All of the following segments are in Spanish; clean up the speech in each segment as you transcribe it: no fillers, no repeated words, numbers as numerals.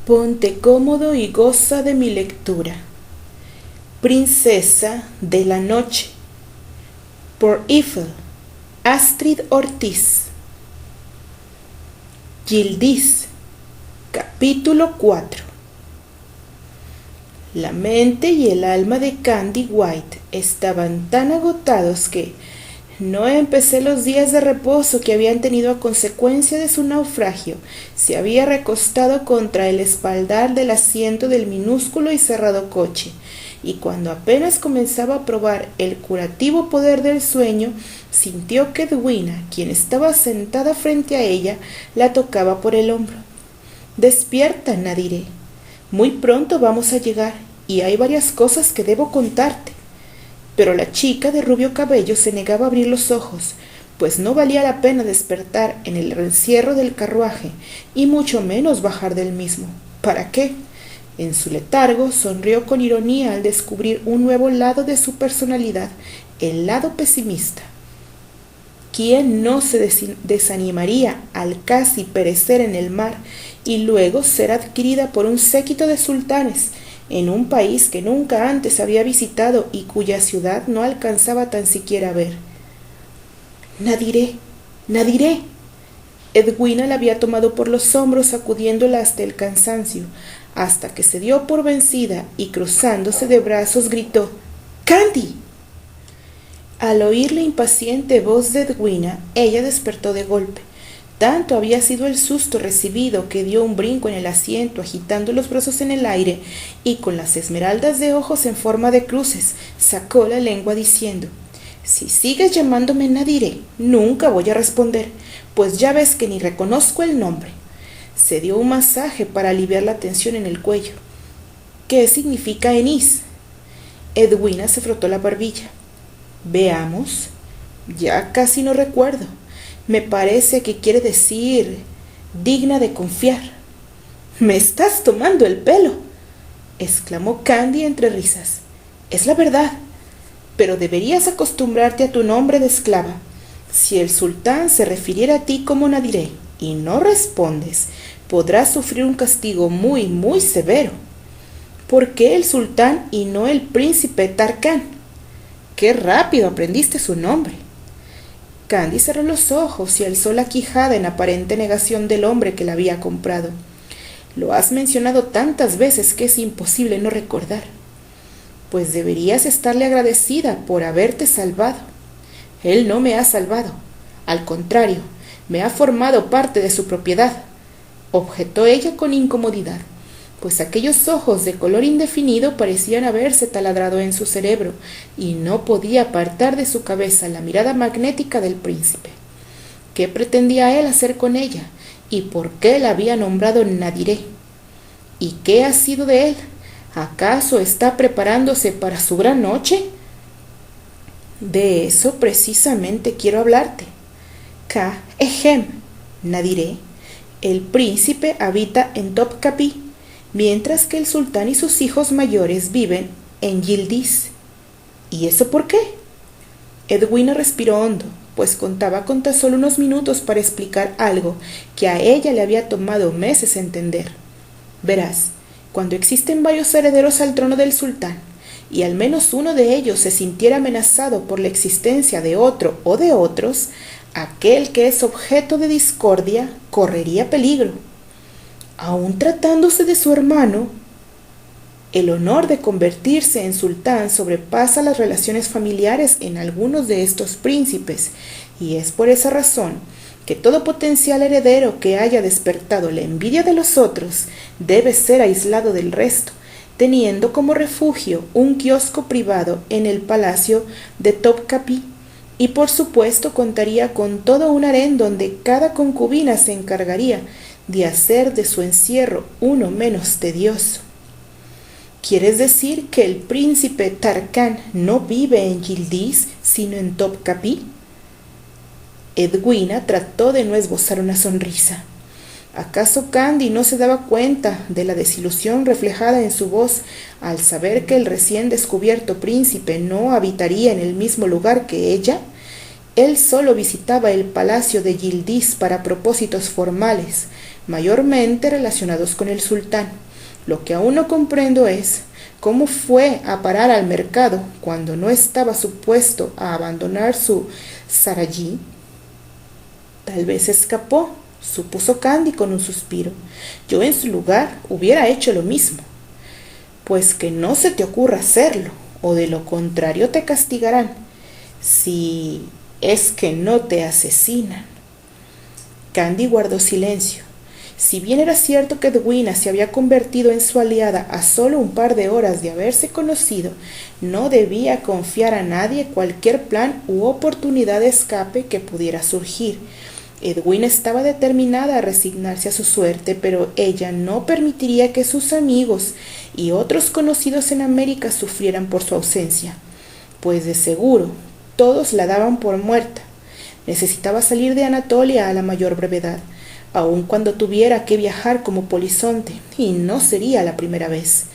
Ponte cómodo y goza de mi lectura. Princesa de la Noche, por Ethel Astrid Ortiz. Yildiz, capítulo 4. La mente y el alma de Candy White estaban tan agotados que no empecé los días de reposo que habían tenido a consecuencia de su naufragio. Se había recostado contra el espaldar del asiento del minúsculo y cerrado coche, y cuando apenas comenzaba a probar el curativo poder del sueño, sintió que Edwina, quien estaba sentada frente a ella, la tocaba por el hombro. «Despierta, Nadiré. Muy pronto vamos a llegar, y hay varias cosas que debo contarte». Pero la chica de rubio cabello se negaba a abrir los ojos, pues no valía la pena despertar en el encierro del carruaje, y mucho menos bajar del mismo. ¿Para qué? En su letargo sonrió con ironía al descubrir un nuevo lado de su personalidad, el lado pesimista. ¿Quién no se desanimaría al casi perecer en el mar y luego ser adquirida por un séquito de sultanes, en un país que nunca antes había visitado y cuya ciudad no alcanzaba tan siquiera a ver? «Nadiré, Nadiré». Edwina la había tomado por los hombros, sacudiéndola hasta el cansancio, hasta que se dio por vencida y, cruzándose de brazos, gritó: «¡Candy!». Al oír la impaciente voz de Edwina, ella despertó de golpe. Tanto había sido el susto recibido que dio un brinco en el asiento, agitando los brazos en el aire, y con las esmeraldas de ojos en forma de cruces, sacó la lengua diciendo: «Si sigues llamándome Nadiré, nunca voy a responder, pues ya ves que ni reconozco el nombre». Se dio un masaje para aliviar la tensión en el cuello. «¿Qué significa Enís?». Edwina se frotó la barbilla. «Veamos. Ya casi no recuerdo. Me parece que quiere decir digna de confiar». «Me estás tomando el pelo», exclamó Candy entre risas. «Es la verdad, pero deberías acostumbrarte a tu nombre de esclava. Si el sultán se refiriera a ti como Nadiré y no respondes, podrás sufrir un castigo muy, muy severo». «¿Por qué el sultán y no el príncipe Tarkán? ¡Qué rápido aprendiste su nombre!». Candy cerró los ojos y alzó la quijada en aparente negación del hombre que la había comprado. «Lo has mencionado tantas veces que es imposible no recordar». «Pues deberías estarle agradecida por haberte salvado». «Él no me ha salvado. Al contrario, me ha formado parte de su propiedad», objetó ella con incomodidad, pues aquellos ojos de color indefinido parecían haberse taladrado en su cerebro, y no podía apartar de su cabeza la mirada magnética del príncipe. ¿Qué pretendía él hacer con ella? ¿Y por qué la había nombrado Nadiré? ¿Y qué ha sido de él? ¿Acaso está preparándose para su gran noche? «De eso precisamente quiero hablarte. Nadiré, el príncipe habita en Topkapi, mientras que el sultán y sus hijos mayores viven en Yildiz». «¿Y eso por qué?». Edwina respiró hondo, pues contaba con tan solo unos minutos para explicar algo que a ella le había tomado meses entender. «Verás, cuando existen varios herederos al trono del sultán, y al menos uno de ellos se sintiera amenazado por la existencia de otro o de otros, aquel que es objeto de discordia correría peligro. Aun tratándose de su hermano, el honor de convertirse en sultán sobrepasa las relaciones familiares en algunos de estos príncipes, y es por esa razón que todo potencial heredero que haya despertado la envidia de los otros debe ser aislado del resto, teniendo como refugio un kiosco privado en el palacio de Topkapi, y por supuesto contaría con todo un harén donde cada concubina se encargaría de hacer de su encierro uno menos tedioso». «¿Quieres decir que el príncipe Tarkán no vive en Yildiz, sino en Topkapi?». Edwina trató de no esbozar una sonrisa. ¿Acaso Candy no se daba cuenta de la desilusión reflejada en su voz al saber que el recién descubierto príncipe no habitaría en el mismo lugar que ella? Él solo visitaba el palacio de Yildiz para propósitos formales, mayormente relacionados con el sultán. Lo que aún no comprendo es cómo fue a parar al mercado cuando no estaba supuesto a abandonar su sarayí. Tal vez escapó, supuso Candy con un suspiro. Yo en su lugar hubiera hecho lo mismo. Pues que no se te ocurra hacerlo, o de lo contrario te castigarán, si es que no te asesinan. Candy guardó silencio. Si bien era cierto que Edwina se había convertido en su aliada a solo un par de horas de haberse conocido, no debía confiar a nadie cualquier plan u oportunidad de escape que pudiera surgir. Edwina estaba determinada a resignarse a su suerte, pero ella no permitiría que sus amigos y otros conocidos en América sufrieran por su ausencia, pues de seguro todos la daban por muerta. Necesitaba salir de Anatolia a la mayor brevedad, aun cuando tuviera que viajar como polizonte, y no sería la primera vez.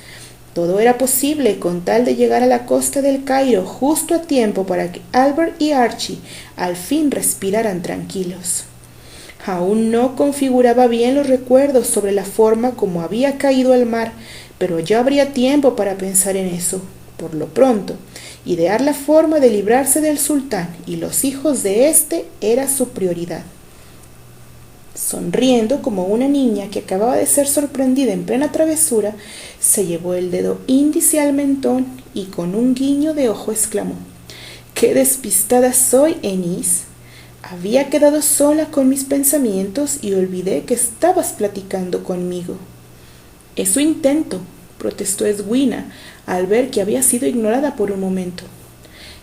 Todo era posible con tal de llegar a la costa del Cairo justo a tiempo para que Albert y Archie al fin respiraran tranquilos. Aún no configuraba bien los recuerdos sobre la forma como había caído al mar, pero ya habría tiempo para pensar en eso. Por lo pronto, idear la forma de librarse del sultán y los hijos de éste era su prioridad. Sonriendo como una niña que acababa de ser sorprendida en plena travesura, se llevó el dedo índice al mentón y con un guiño de ojo exclamó: «¡Qué despistada soy, Ennis! Había quedado sola con mis pensamientos y olvidé que estabas platicando conmigo». «Eso intento», protestó Edwina al ver que había sido ignorada por un momento.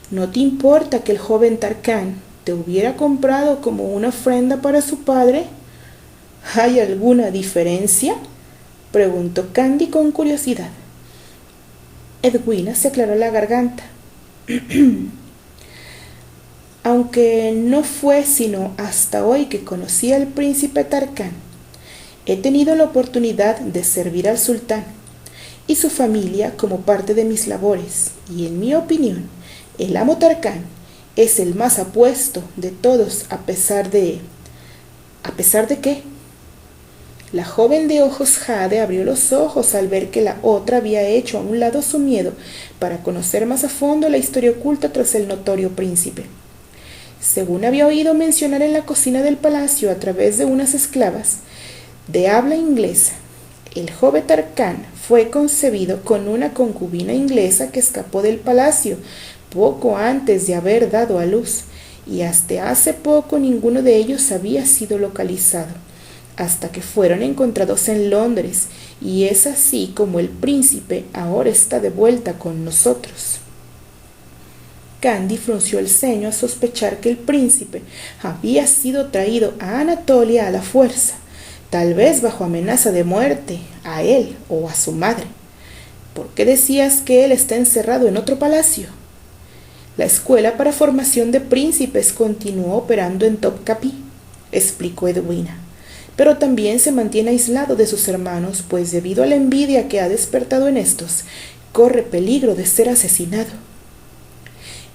«¿No te importa que el joven Tarkán te hubiera comprado como una ofrenda para su padre?» «¿Hay alguna diferencia?», preguntó Candy con curiosidad. Edwina se aclaró la garganta. «Aunque no fue sino hasta hoy que conocí al príncipe Tarkán, he tenido la oportunidad de servir al sultán y su familia como parte de mis labores, y en mi opinión, el amo Tarkán es el más apuesto de todos ¿A pesar de qué?». La joven de ojos jade abrió los ojos al ver que la otra había hecho a un lado su miedo para conocer más a fondo la historia oculta tras el notorio príncipe. Según había oído mencionar en la cocina del palacio a través de unas esclavas de habla inglesa, el joven Tarkán fue concebido con una concubina inglesa que escapó del palacio poco antes de haber dado a luz, y hasta hace poco ninguno de ellos había sido localizado, hasta que fueron encontrados en Londres, y es así como el príncipe ahora está de vuelta con nosotros. Candy frunció el ceño a sospechar que el príncipe había sido traído a Anatolia a la fuerza, tal vez bajo amenaza de muerte, a él o a su madre. ¿Por qué decías que él está encerrado en otro palacio? La escuela para formación de príncipes continuó operando en Topkapi, explicó Edwina, pero también se mantiene aislado de sus hermanos, pues debido a la envidia que ha despertado en estos, corre peligro de ser asesinado.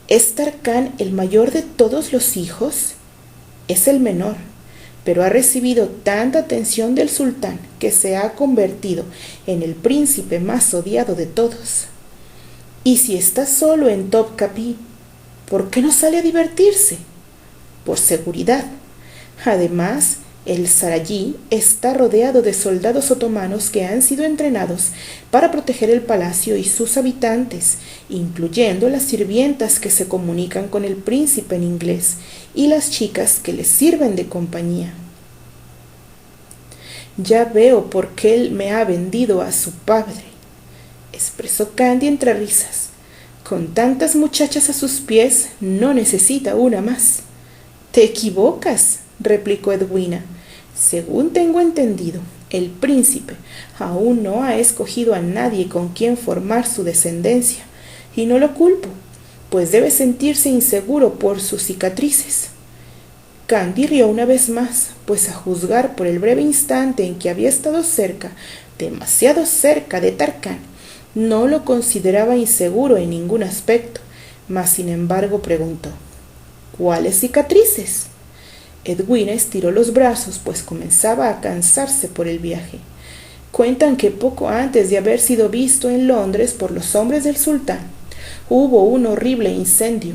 ¿Es Tarkán el mayor de todos los hijos? Es el menor, pero ha recibido tanta atención del sultán que se ha convertido en el príncipe más odiado de todos. Y si está solo en Topkapi, ¿por qué no sale a divertirse? Por seguridad. Además, el sarayí está rodeado de soldados otomanos que han sido entrenados para proteger el palacio y sus habitantes, incluyendo las sirvientas que se comunican con el príncipe en inglés y las chicas que le sirven de compañía. «Ya veo por qué él me ha vendido a su padre», expresó Candy entre risas. «Con tantas muchachas a sus pies, no necesita una más». «Te equivocas», replicó Edwina. «Según tengo entendido, el príncipe aún no ha escogido a nadie con quien formar su descendencia, y no lo culpo, pues debe sentirse inseguro por sus cicatrices». Candy rió una vez más, pues a juzgar por el breve instante en que había estado cerca, demasiado cerca de Tarkán, no lo consideraba inseguro en ningún aspecto, mas sin embargo preguntó: «¿Cuáles cicatrices?». Edwina estiró los brazos, pues comenzaba a cansarse por el viaje. Cuentan que poco antes de haber sido visto en Londres por los hombres del sultán, hubo un horrible incendio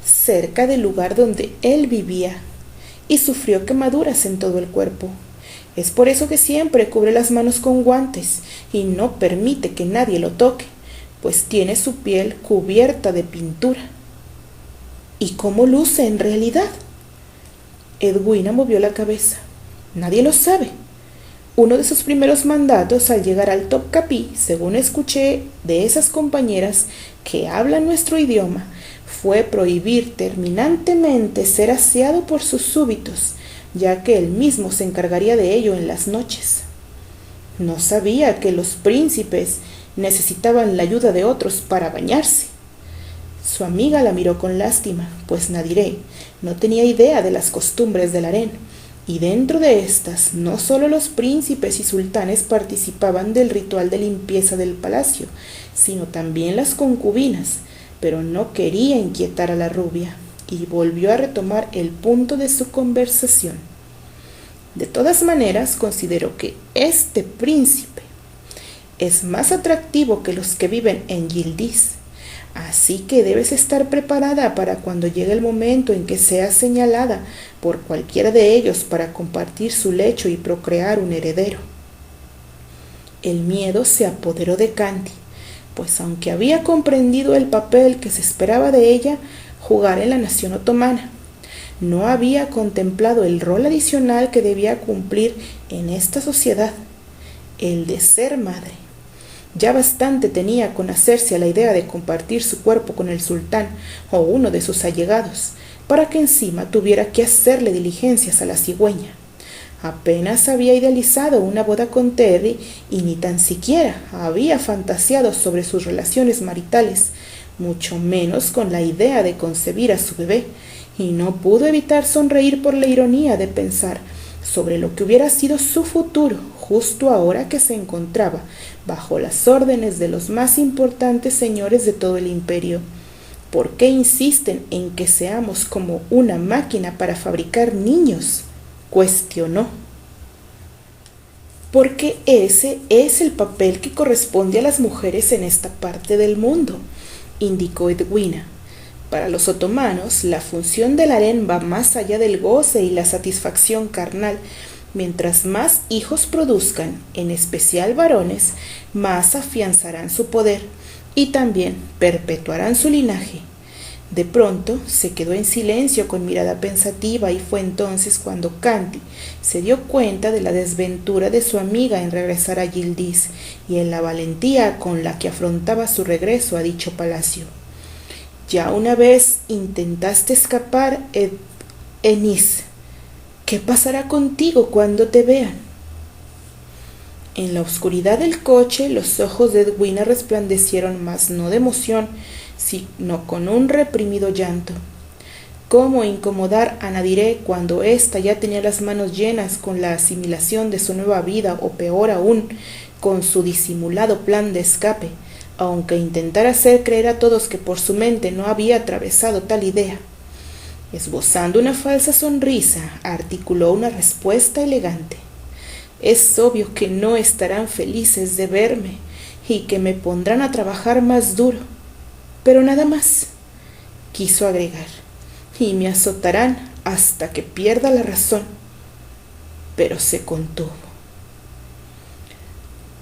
cerca del lugar donde él vivía y sufrió quemaduras en todo el cuerpo. Es por eso que siempre cubre las manos con guantes y no permite que nadie lo toque, pues tiene su piel cubierta de pintura. ¿Y cómo luce en realidad? Edwina movió la cabeza. Nadie lo sabe. Uno de sus primeros mandatos al llegar al Topkapi, según escuché de esas compañeras que hablan nuestro idioma, fue prohibir terminantemente ser aseado por sus súbitos, ya que él mismo se encargaría de ello en las noches. No sabía que los príncipes necesitaban la ayuda de otros para bañarse. Su amiga la miró con lástima, pues Nadiré no tenía idea de las costumbres del harén, y dentro de estas no solo los príncipes y sultanes participaban del ritual de limpieza del palacio, sino también las concubinas, pero no quería inquietar a la rubia, y volvió a retomar el punto de su conversación. De todas maneras, considero que este príncipe es más atractivo que los que viven en Yildiz, así que debes estar preparada para cuando llegue el momento en que seas señalada por cualquiera de ellos para compartir su lecho y procrear un heredero. El miedo se apoderó de Candy, pues aunque había comprendido el papel que se esperaba de ella jugar en la nación otomana, no había contemplado el rol adicional que debía cumplir en esta sociedad, el de ser madre. Ya bastante tenía con hacerse a la idea de compartir su cuerpo con el sultán o uno de sus allegados, para que encima tuviera que hacerle diligencias a la cigüeña. Apenas había idealizado una boda con Terry y ni tan siquiera había fantaseado sobre sus relaciones maritales, mucho menos con la idea de concebir a su bebé, y no pudo evitar sonreír por la ironía de pensar sobre lo que hubiera sido su futuro justo ahora que se encontraba bajo las órdenes de los más importantes señores de todo el imperio. ¿Por qué insisten en que seamos como una máquina para fabricar niños?, cuestionó. Porque ese es el papel que corresponde a las mujeres en esta parte del mundo, indicó Edwina. Para los otomanos, la función del harén va más allá del goce y la satisfacción carnal. Mientras más hijos produzcan, en especial varones, más afianzarán su poder y también perpetuarán su linaje. De pronto se quedó en silencio con mirada pensativa y fue entonces cuando Candy se dio cuenta de la desventura de su amiga en regresar a Yildiz y en la valentía con la que afrontaba su regreso a dicho palacio. Ya una vez intentaste escapar, Enis. ¿Qué pasará contigo cuando te vean? En la oscuridad del coche, los ojos de Edwina resplandecieron, mas no de emoción, sino con un reprimido llanto. ¿Cómo incomodar a Nadiré cuando ésta ya tenía las manos llenas con la asimilación de su nueva vida, o peor aún, con su disimulado plan de escape, aunque intentara hacer creer a todos que por su mente no había atravesado tal idea? Esbozando una falsa sonrisa, articuló una respuesta elegante. Es obvio que no estarán felices de verme y que me pondrán a trabajar más duro, pero nada más, quiso agregar, y me azotarán hasta que pierda la razón. Pero se contuvo.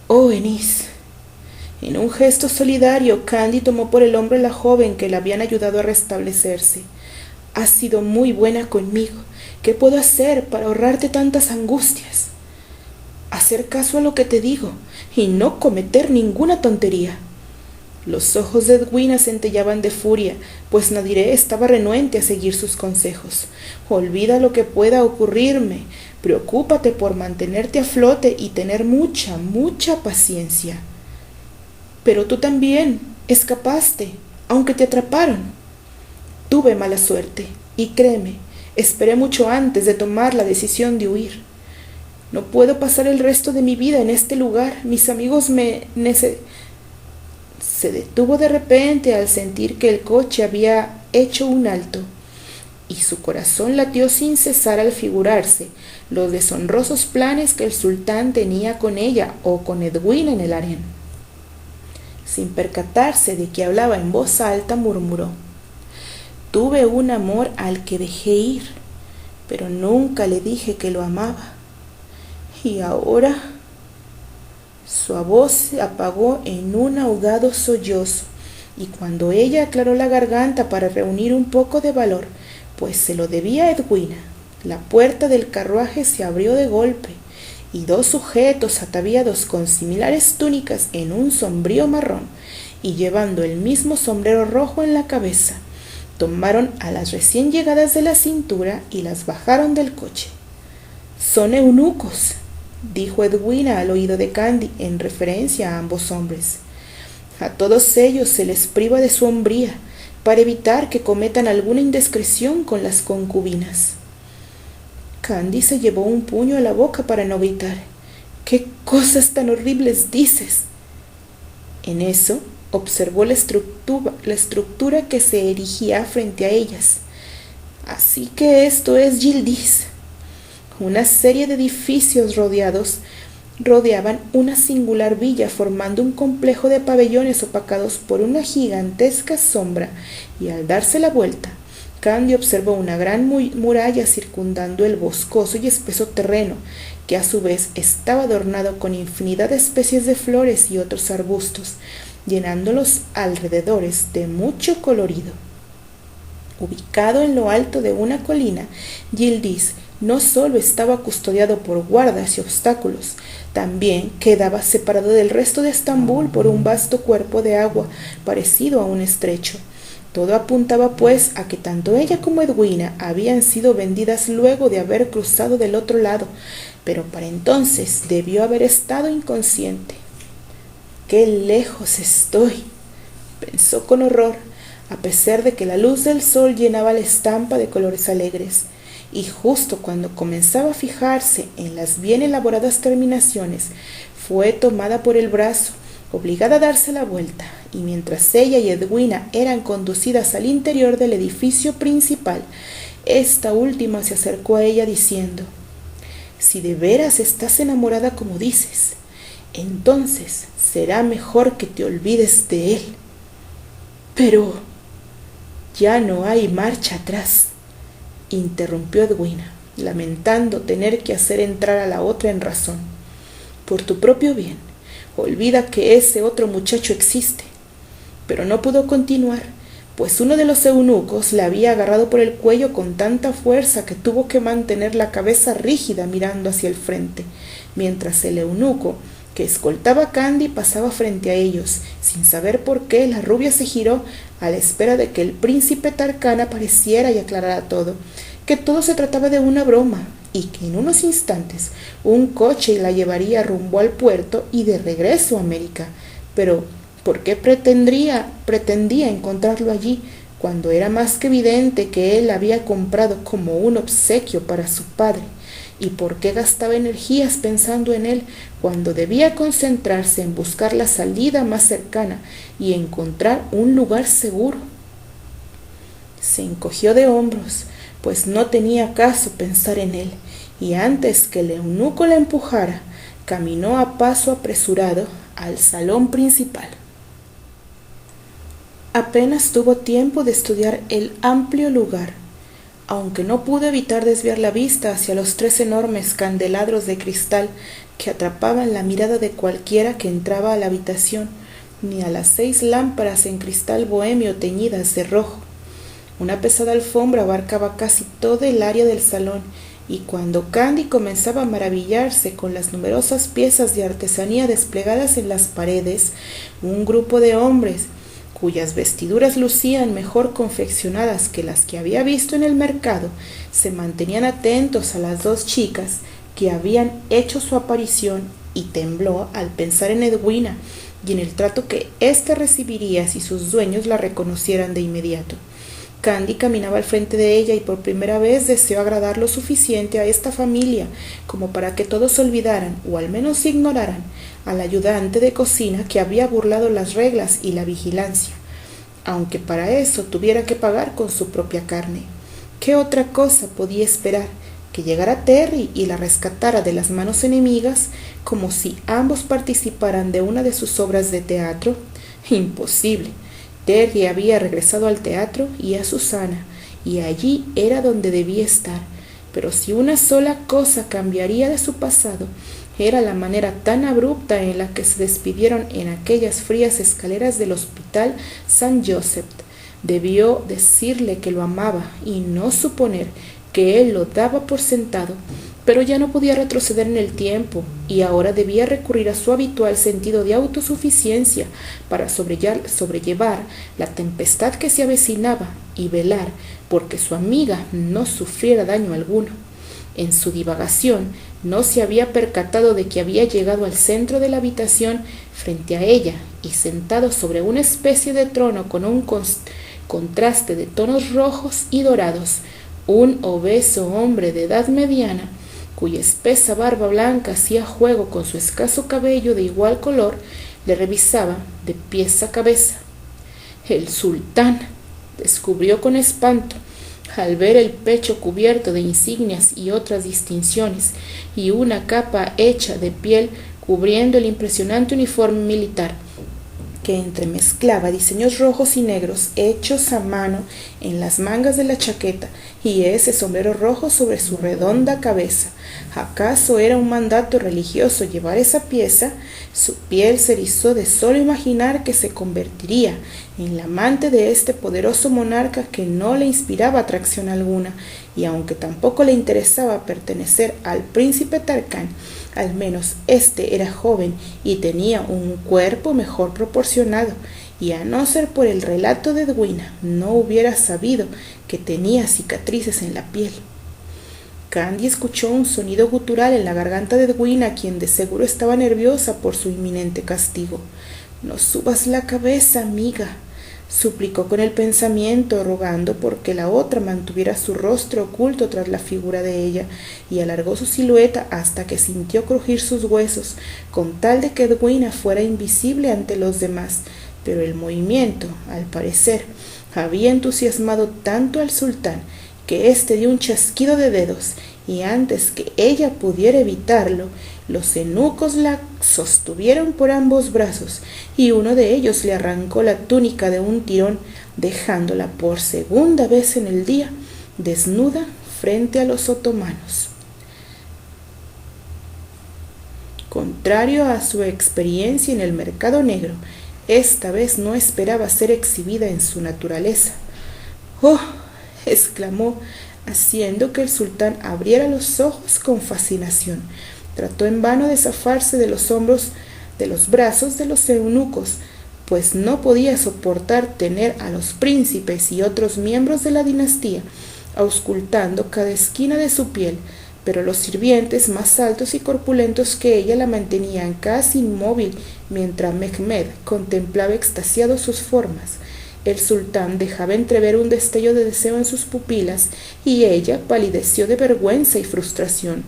Oh, Enis. En un gesto solidario, Candy tomó por el hombro a la joven que la habían ayudado a restablecerse. Has sido muy buena conmigo. ¿Qué puedo hacer para ahorrarte tantas angustias? Hacer caso a lo que te digo y no cometer ninguna tontería. Los ojos de Edwina centellaban de furia, pues Nadiré estaba renuente a seguir sus consejos. Olvida lo que pueda ocurrirme. Preocúpate por mantenerte a flote y tener mucha, mucha paciencia. Pero tú también escapaste, aunque te atraparon. Tuve mala suerte, y créeme, esperé mucho antes de tomar la decisión de huir. No puedo pasar el resto de mi vida en este lugar. Mis amigos Se detuvo de repente al sentir que el coche había hecho un alto. y su corazón latió sin cesar al figurarse los deshonrosos planes que el sultán tenía con ella o con Edwina en el harén. Sin percatarse de que hablaba en voz alta, murmuró: «Tuve un amor al que dejé ir, pero nunca le dije que lo amaba. Y ahora…». Su voz se apagó en un ahogado sollozo, y cuando ella aclaró la garganta para reunir un poco de valor, pues se lo debía a Edwina, la puerta del carruaje se abrió de golpe, y dos sujetos ataviados con similares túnicas en un sombrío marrón, y llevando el mismo sombrero rojo en la cabeza, tomaron a las recién llegadas de la cintura y las bajaron del coche. «Son eunucos», dijo Edwina al oído de Candy en referencia a ambos hombres. «A todos ellos se les priva de su hombría para evitar que cometan alguna indiscreción con las concubinas». Candy se llevó un puño a la boca para no gritar. «¿Qué cosas tan horribles dices?». En eso observó la estructura que se erigía frente a ellas. «Así que esto es Yildiz». Una serie de edificios rodeaban una singular villa formando un complejo de pabellones opacados por una gigantesca sombra, y al darse la vuelta, Candy observó una gran muralla circundando el boscoso y espeso terreno, que a su vez estaba adornado con infinidad de especies de flores y otros arbustos, llenando los alrededores de mucho colorido. Ubicado en lo alto de una colina, Yildiz no solo estaba custodiado por guardas y obstáculos, también quedaba separado del resto de Estambul por un vasto cuerpo de agua parecido a un estrecho. Todo apuntaba pues a que tanto ella como Edwina habían sido vendidas luego de haber cruzado del otro lado, pero para entonces debió haber estado inconsciente. «¡Qué lejos estoy!», pensó con horror, a pesar de que la luz del sol llenaba la estampa de colores alegres. Y justo cuando comenzaba a fijarse en las bien elaboradas terminaciones, fue tomada por el brazo, obligada a darse la vuelta, y mientras ella y Edwina eran conducidas al interior del edificio principal, esta última se acercó a ella diciendo: «Si de veras estás enamorada como dices, entonces será mejor que te olvides de él». «Pero ya no hay marcha atrás», interrumpió Edwina, lamentando tener que hacer entrar a la otra en razón. «Por tu propio bien, olvida que ese otro muchacho existe». Pero no pudo continuar, pues uno de los eunucos la había agarrado por el cuello con tanta fuerza que tuvo que mantener la cabeza rígida mirando hacia el frente, mientras el eunuco que escoltaba a Candy pasaba frente a ellos. Sin saber por qué, la rubia se giró a la espera de que el príncipe Tarkan apareciera y aclarara todo, que todo se trataba de una broma, y que en unos instantes un coche la llevaría rumbo al puerto y de regreso a América. Pero ¿por qué pretendía encontrarlo allí, cuando era más que evidente que él la había comprado como un obsequio para su padre? ¿Y por qué gastaba energías pensando en él, cuando debía concentrarse en buscar la salida más cercana y encontrar un lugar seguro? Se encogió de hombros, pues no tenía caso pensar en él, y antes que el eunuco la empujara, caminó a paso apresurado al salón principal. Apenas tuvo tiempo de estudiar el amplio lugar, aunque no pudo evitar desviar la vista hacia los 3 enormes candelabros de cristal que atrapaban la mirada de cualquiera que entraba a la habitación, ni a las 6 lámparas en cristal bohemio teñidas de rojo. Una pesada alfombra abarcaba casi toda el área del salón, y cuando Candy comenzaba a maravillarse con las numerosas piezas de artesanía desplegadas en las paredes, un grupo de hombres, cuyas vestiduras lucían mejor confeccionadas que las que había visto en el mercado, se mantenían atentos a las 2 chicas que habían hecho su aparición, y tembló al pensar en Edwina y en el trato que ésta recibiría si sus dueños la reconocieran de inmediato. Candy caminaba al frente de ella y por primera vez deseó agradar lo suficiente a esta familia como para que todos olvidaran, o al menos ignoraran, al ayudante de cocina que había burlado las reglas y la vigilancia, aunque para eso tuviera que pagar con su propia carne. ¿Qué otra cosa podía esperar? ¿Que llegara Terry y la rescatara de las manos enemigas, como si ambos participaran de una de sus obras de teatro? Imposible. Terry había regresado al teatro y a Susana, y allí era donde debía estar. Pero si una sola cosa cambiaría de su pasado, era la manera tan abrupta en la que se despidieron en aquellas frías escaleras del Hospital San Joseph. Debió decirle que lo amaba y no suponer que él lo daba por sentado, pero ya no podía retroceder en el tiempo y ahora debía recurrir a su habitual sentido de autosuficiencia para sobrellevar la tempestad que se avecinaba y velar porque su amiga no sufriera daño alguno. En su divagación no se había percatado de que había llegado al centro de la habitación frente a ella y sentado sobre una especie de trono con un contraste de tonos rojos y dorados, un obeso hombre de edad mediana, cuya espesa barba blanca hacía juego con su escaso cabello de igual color, le revisaba de pies a cabeza. El sultán, descubrió con espanto, al ver el pecho cubierto de insignias y otras distinciones, y una capa hecha de piel cubriendo el impresionante uniforme militar, que entremezclaba diseños rojos y negros hechos a mano en las mangas de la chaqueta y ese sombrero rojo sobre su redonda cabeza. ¿Acaso era un mandato religioso llevar esa pieza? Su piel se erizó de solo imaginar que se convertiría en la amante de este poderoso monarca que no le inspiraba atracción alguna, y aunque tampoco le interesaba pertenecer al príncipe Tarkán, al menos éste era joven y tenía un cuerpo mejor proporcionado, y a no ser por el relato de Edwina, no hubiera sabido que tenía cicatrices en la piel. Candy escuchó un sonido gutural en la garganta de Edwina, quien de seguro estaba nerviosa por su inminente castigo. «No subas la cabeza, amiga», suplicó con el pensamiento, rogando porque la otra mantuviera su rostro oculto tras la figura de ella, y alargó su silueta hasta que sintió crujir sus huesos, con tal de que Edwina fuera invisible ante los demás. Pero el movimiento, al parecer, había entusiasmado tanto al sultán que éste dio un chasquido de dedos, y antes que ella pudiera evitarlo, los eunucos la sostuvieron por ambos brazos, y uno de ellos le arrancó la túnica de un tirón, dejándola por segunda vez en el día desnuda frente a los otomanos. Contrario a su experiencia en el mercado negro, esta vez no esperaba ser exhibida en su naturaleza. «¡Oh!», exclamó, haciendo que el sultán abriera los ojos con fascinación. Trató en vano de zafarse de los hombros, de los brazos de los eunucos, pues no podía soportar tener a los príncipes y otros miembros de la dinastía auscultando cada esquina de su piel, pero los sirvientes más altos y corpulentos que ella la mantenían casi inmóvil mientras Mehmed contemplaba extasiado sus formas. El sultán dejaba entrever un destello de deseo en sus pupilas y ella palideció de vergüenza y frustración.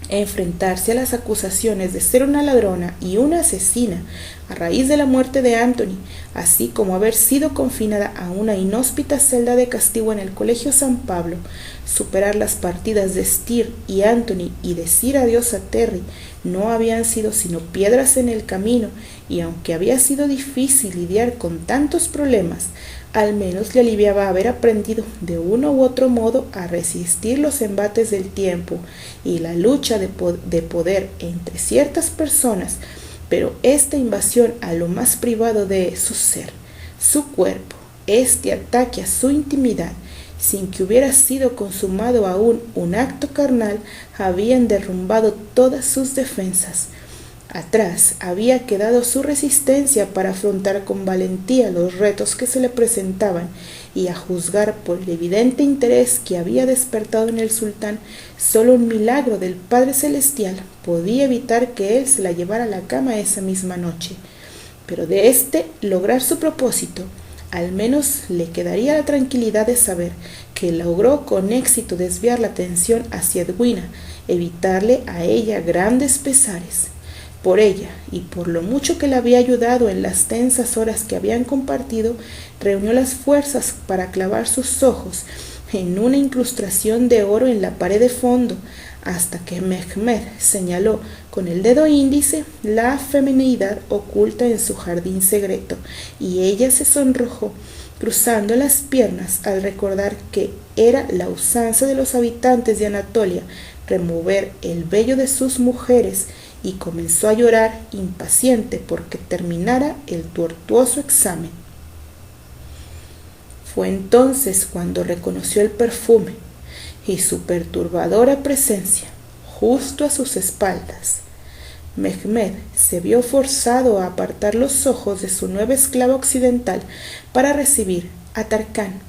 Enfrentarse a las acusaciones de ser una ladrona y una asesina a raíz de la muerte de Anthony, así como haber sido confinada a una inhóspita celda de castigo en el Colegio San Pablo, superar las partidas de Steer y Anthony y decir adiós a Terry, no habían sido sino piedras en el camino, y aunque había sido difícil lidiar con tantos problemas, al menos le aliviaba haber aprendido de uno u otro modo a resistir los embates del tiempo y la lucha de poder entre ciertas personas, pero esta invasión a lo más privado de su ser, su cuerpo, este ataque a su intimidad, sin que hubiera sido consumado aún un acto carnal, habían derrumbado todas sus defensas. Atrás había quedado su resistencia para afrontar con valentía los retos que se le presentaban, y a juzgar por el evidente interés que había despertado en el sultán, solo un milagro del Padre Celestial podía evitar que él se la llevara a la cama esa misma noche. Pero de lograr su propósito, al menos le quedaría la tranquilidad de saber que logró con éxito desviar la atención hacia Edwina, evitarle a ella grandes pesares. Por ella, y por lo mucho que le había ayudado en las tensas horas que habían compartido, reunió las fuerzas para clavar sus ojos en una incrustación de oro en la pared de fondo, hasta que Mehmed señaló con el dedo índice la feminidad oculta en su jardín secreto, y ella se sonrojó, cruzando las piernas al recordar que era la usanza de los habitantes de Anatolia remover el vello de sus mujeres, y comenzó a llorar impaciente porque terminara el tortuoso examen. Fue entonces cuando reconoció el perfume y su perturbadora presencia justo a sus espaldas. Mehmed se vio forzado a apartar los ojos de su nueva esclava occidental para recibir a Tarkán,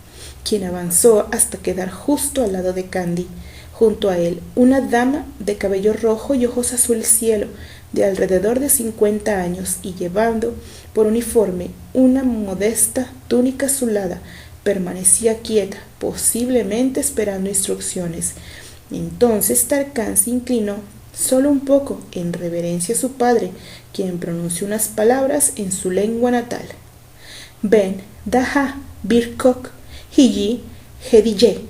quien avanzó hasta quedar justo al lado de Candie. Junto a él, una dama de cabello rojo y ojos azul cielo, de alrededor de 50 años y llevando por uniforme una modesta túnica azulada, permanecía quieta, posiblemente esperando instrucciones. Entonces Tarkán se inclinó solo un poco en reverencia a su padre, quien pronunció unas palabras en su lengua natal. Ben, Daha, Birkok, Hiji, Hedije.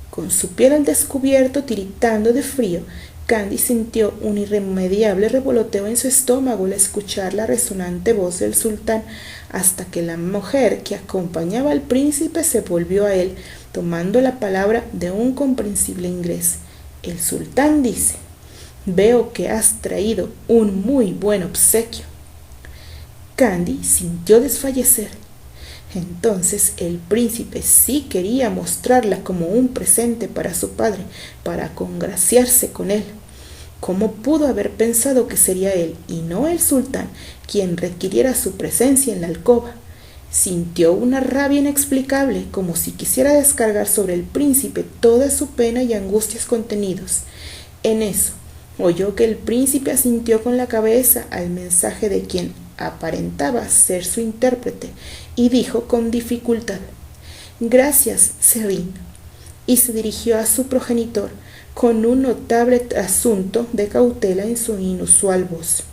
Con su piel al descubierto, tiritando de frío, Candie sintió un irremediable revoloteo en su estómago al escuchar la resonante voz del sultán, hasta que la mujer que acompañaba al príncipe se volvió a él, tomando la palabra de un comprensible inglés. El sultán dice: «Veo que has traído un muy buen obsequio». Candie sintió desfallecer. Entonces el príncipe sí quería mostrarla como un presente para su padre, para congraciarse con él. ¿Cómo pudo haber pensado que sería él, y no el sultán, quien requiriera su presencia en la alcoba? Sintió una rabia inexplicable, como si quisiera descargar sobre el príncipe toda su pena y angustias contenidos. En eso, oyó que el príncipe asintió con la cabeza al mensaje de quien aparentaba ser su intérprete, y dijo con dificultad: «Gracias, Serín», y se dirigió a su progenitor con un notable asunto de cautela en su inusual voz.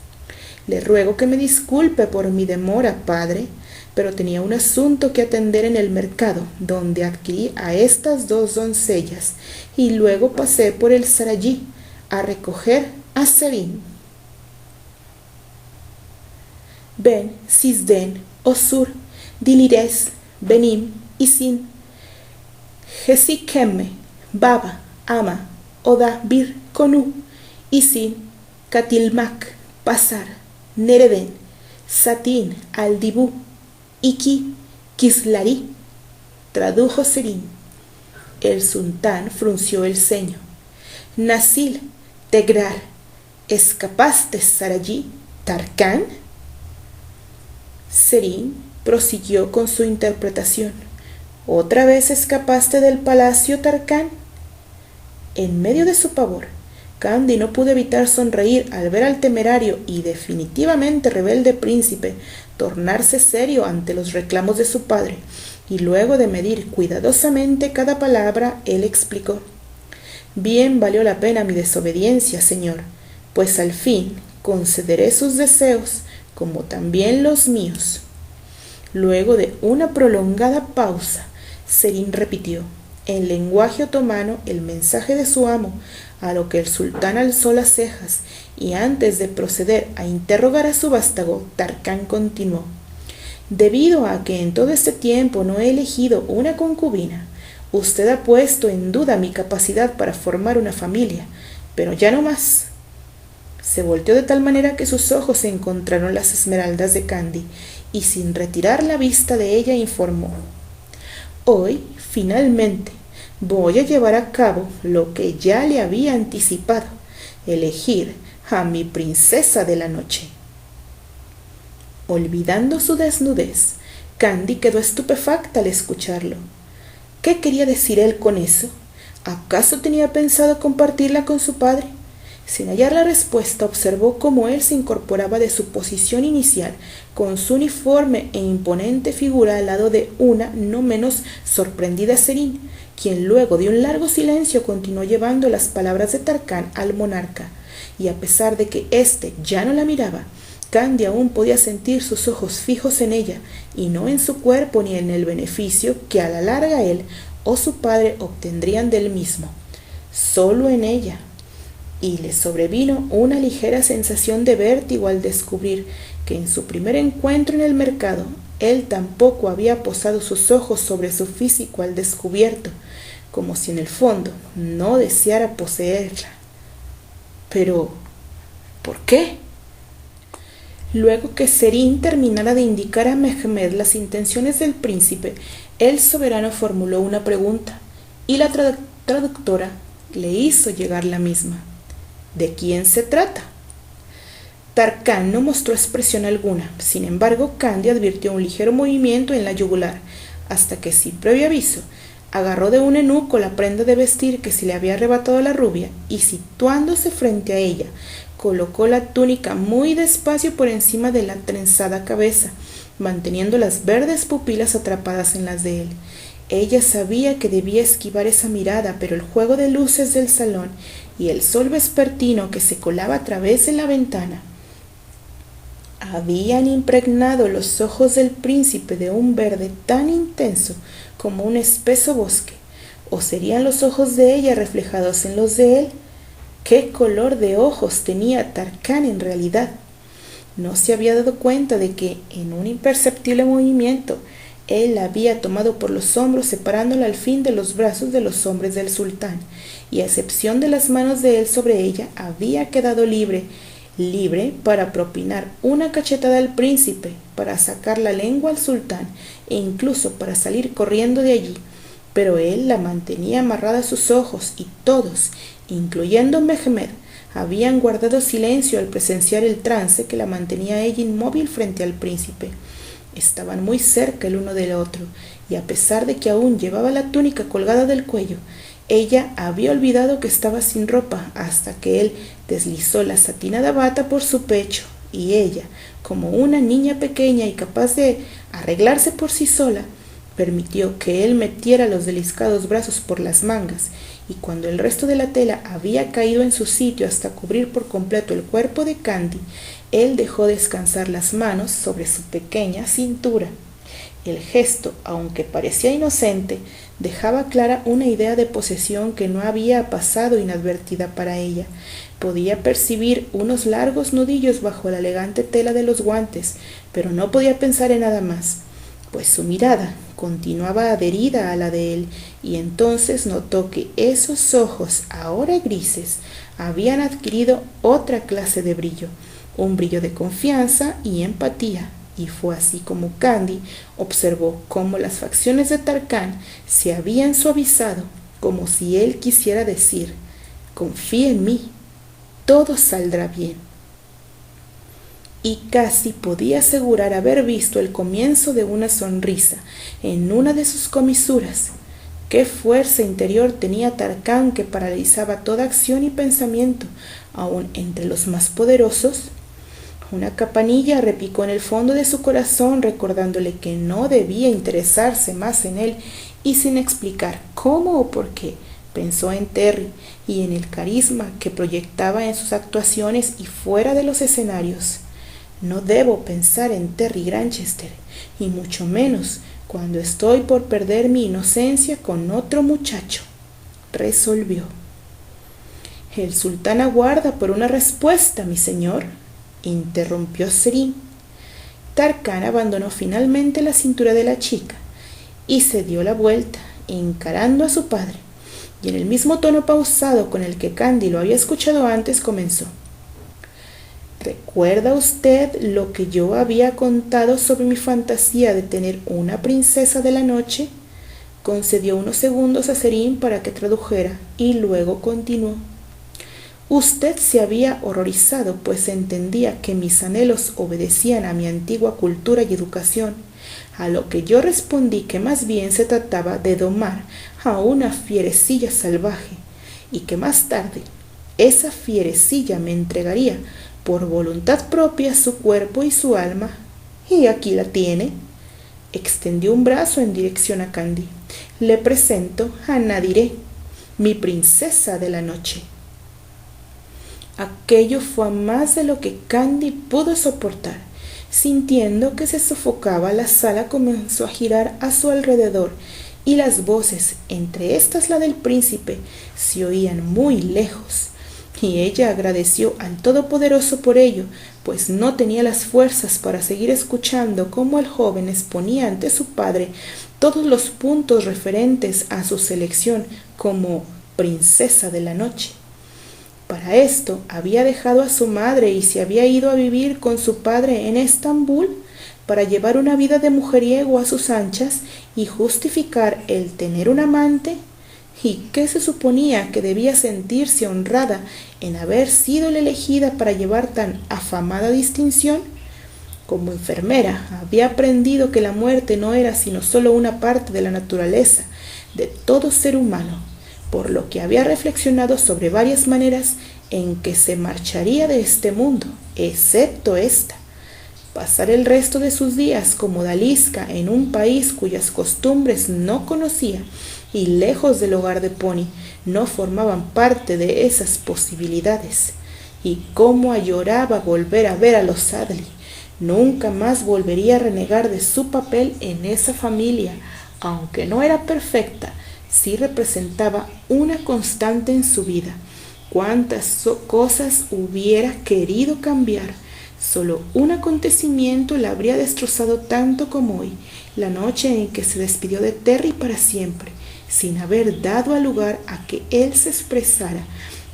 «Le ruego que me disculpe por mi demora, padre, pero tenía un asunto que atender en el mercado, donde adquirí a estas dos doncellas, y luego pasé por el Sarayí a recoger a Serín». Ben, Sisden, Osur, Dilires, Benim, Isin, Jesikemme, Baba, Ama, Oda, Bir, Konu, Isin, Katilmak, Pasar, Nereden, Satín, Aldibú, Iki, Kislari, tradujo Serín. El sultán frunció el ceño. «Nasil, Tegrar, ¿escapaste, Sarayí, Tarkán?». Serín prosiguió con su interpretación. «¿Otra vez escapaste del palacio, Tarkán?». En medio de su pavor, Candie no pudo evitar sonreír al ver al temerario y definitivamente rebelde príncipe tornarse serio ante los reclamos de su padre, y luego de medir cuidadosamente cada palabra, él explicó: «Bien valió la pena mi desobediencia, señor, pues al fin concederé sus deseos, como también los míos». Luego de una prolongada pausa, Serín repitió, en lenguaje otomano, el mensaje de su amo, a lo que el sultán alzó las cejas, y antes de proceder a interrogar a su vástago, Tarkán continuó: «Debido a que en todo este tiempo no he elegido una concubina, usted ha puesto en duda mi capacidad para formar una familia, pero ya no más». Se volteó de tal manera que sus ojos se encontraron las esmeraldas de Candie, y sin retirar la vista de ella informó: «Hoy, finalmente, voy a llevar a cabo lo que ya le había anticipado, elegir a mi princesa de la noche». Olvidando su desnudez, Candie quedó estupefacta al escucharlo. ¿Qué quería decir él con eso? ¿Acaso tenía pensado compartirla con su padre? Sin hallar la respuesta, observó cómo él se incorporaba de su posición inicial, con su uniforme e imponente figura al lado de una no menos sorprendida Serín, quien luego de un largo silencio continuó llevando las palabras de Tarkán al monarca, y a pesar de que éste ya no la miraba, Candie aún podía sentir sus ojos fijos en ella, y no en su cuerpo ni en el beneficio que a la larga él o su padre obtendrían del mismo, solo en ella, y le sobrevino una ligera sensación de vértigo al descubrir que en su primer encuentro en el mercado él tampoco había posado sus ojos sobre su físico al descubierto, como si en el fondo no deseara poseerla. Pero, ¿por qué? Luego que Serín terminara de indicar a Mehmed las intenciones del príncipe, el soberano formuló una pregunta, y la traductora le hizo llegar la misma. ¿De quién se trata? Tarkán no mostró expresión alguna, sin embargo, Candy advirtió un ligero movimiento en la yugular, hasta que, sin previo aviso, agarró de un eunuco la prenda de vestir que se le había arrebatado a la rubia y, situándose frente a ella, colocó la túnica muy despacio por encima de la trenzada cabeza, manteniendo las verdes pupilas atrapadas en las de él. Ella sabía que debía esquivar esa mirada, pero el juego de luces del salón y el sol vespertino que se colaba a través de la ventana habían impregnado los ojos del príncipe de un verde tan intenso como un espeso bosque, o serían los ojos de ella reflejados en los de él. ¿Qué color de ojos tenía Tarkán en realidad? No se había dado cuenta de que, en un imperceptible movimiento, él la había tomado por los hombros, separándola al fin de los brazos de los hombres del sultán, y a excepción de las manos de él sobre ella, había quedado libre para propinar una cachetada al príncipe, para sacar la lengua al sultán e incluso para salir corriendo de allí. Pero él la mantenía amarrada a sus ojos y todos, incluyendo Mehmed, habían guardado silencio al presenciar el trance que la mantenía ella inmóvil frente al príncipe. Estaban muy cerca el uno del otro, y a pesar de que aún llevaba la túnica colgada del cuello, ella había olvidado que estaba sin ropa hasta que él deslizó la satinada bata por su pecho, y ella, como una niña pequeña y capaz de arreglarse por sí sola, permitió que él metiera los deliscados brazos por las mangas, y cuando el resto de la tela había caído en su sitio hasta cubrir por completo el cuerpo de Candy, él dejó descansar las manos sobre su pequeña cintura. El gesto, aunque parecía inocente, dejaba clara una idea de posesión que no había pasado inadvertida para ella. Podía percibir unos largos nudillos bajo la elegante tela de los guantes, pero no podía pensar en nada más, pues su mirada continuaba adherida a la de él, y entonces notó que esos ojos, ahora grises, habían adquirido otra clase de brillo, un brillo de confianza y empatía. Y fue así como Candy observó cómo las facciones de Tarkán se habían suavizado, como si él quisiera decir: confía en mí, todo saldrá bien. Y casi podía asegurar haber visto el comienzo de una sonrisa en una de sus comisuras. Qué fuerza interior tenía Tarkán que paralizaba toda acción y pensamiento, aun entre los más poderosos. Una campanilla repicó en el fondo de su corazón, recordándole que no debía interesarse más en él, y sin explicar cómo o por qué, pensó en Terry y en el carisma que proyectaba en sus actuaciones y fuera de los escenarios. No debo pensar en Terry Granchester, y mucho menos cuando estoy por perder mi inocencia con otro muchacho, resolvió. El sultán aguarda por una respuesta, mi señor, interrumpió Serín. Tarkán abandonó finalmente la cintura de la chica y se dio la vuelta, encarando a su padre, y en el mismo tono pausado con el que Candy lo había escuchado antes comenzó. ¿Recuerda usted lo que yo había contado sobre mi fantasía de tener una princesa de la noche? Concedió unos segundos a Serín para que tradujera y luego continuó. Usted se había horrorizado, pues entendía que mis anhelos obedecían a mi antigua cultura y educación, a lo que yo respondí que más bien se trataba de domar a una fierecilla salvaje, y que más tarde esa fierecilla me entregaría por voluntad propia su cuerpo y su alma. Y aquí la tiene. Extendió un brazo en dirección a Candy. Le presento a Nadiré, mi princesa de la noche. Aquello fue más de lo que Candy pudo soportar. Sintiendo que se sofocaba, la sala comenzó a girar a su alrededor, y las voces, entre estas la del príncipe, se oían muy lejos. Y ella agradeció al Todopoderoso por ello, pues no tenía las fuerzas para seguir escuchando cómo el joven exponía ante su padre todos los puntos referentes a su selección como princesa de la noche. Para esto había dejado a su madre y se había ido a vivir con su padre en Estambul para llevar una vida de mujeriego a sus anchas y justificar el tener un amante. ¿Y qué se suponía que debía sentirse honrada en haber sido la elegida para llevar tan afamada distinción? Como enfermera, había aprendido que la muerte no era sino solo una parte de la naturaleza de todo ser humano, por lo que había reflexionado sobre varias maneras en que se marcharía de este mundo, excepto esta: pasar el resto de sus días como odalisca en un país cuyas costumbres no conocía y lejos del hogar de Pony no formaban parte de esas posibilidades. Y cómo añoraba volver a ver a los Dudley. Nunca más volvería a renegar de su papel en esa familia, aunque no era perfecta, sí representaba una constante en su vida. Cuántas cosas hubiera querido cambiar. Solo un acontecimiento la habría destrozado tanto como hoy, la noche en que se despidió de Terry para siempre, sin haber dado lugar a que él se expresara.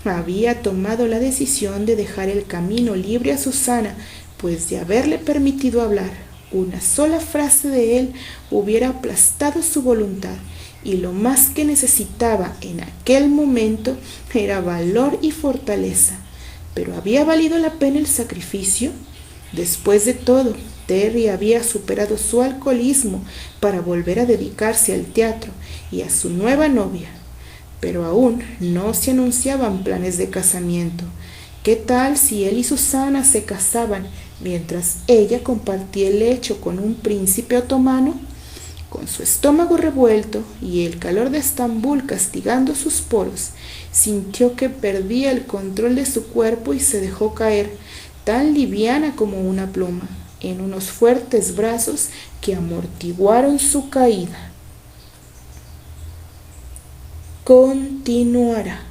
Había tomado la decisión de dejar el camino libre a Susana, pues de haberle permitido hablar, una sola frase de él hubiera aplastado su voluntad, y lo más que necesitaba en aquel momento era valor y fortaleza. ¿Pero había valido la pena el sacrificio? Después de todo, Terry había superado su alcoholismo para volver a dedicarse al teatro y a su nueva novia. Pero aún no se anunciaban planes de casamiento. ¿Qué tal si él y Susana se casaban mientras ella compartía el lecho con un príncipe otomano? Con su estómago revuelto y el calor de Estambul castigando sus poros, sintió que perdía el control de su cuerpo y se dejó caer, tan liviana como una pluma, en unos fuertes brazos que amortiguaron su caída. Continuará.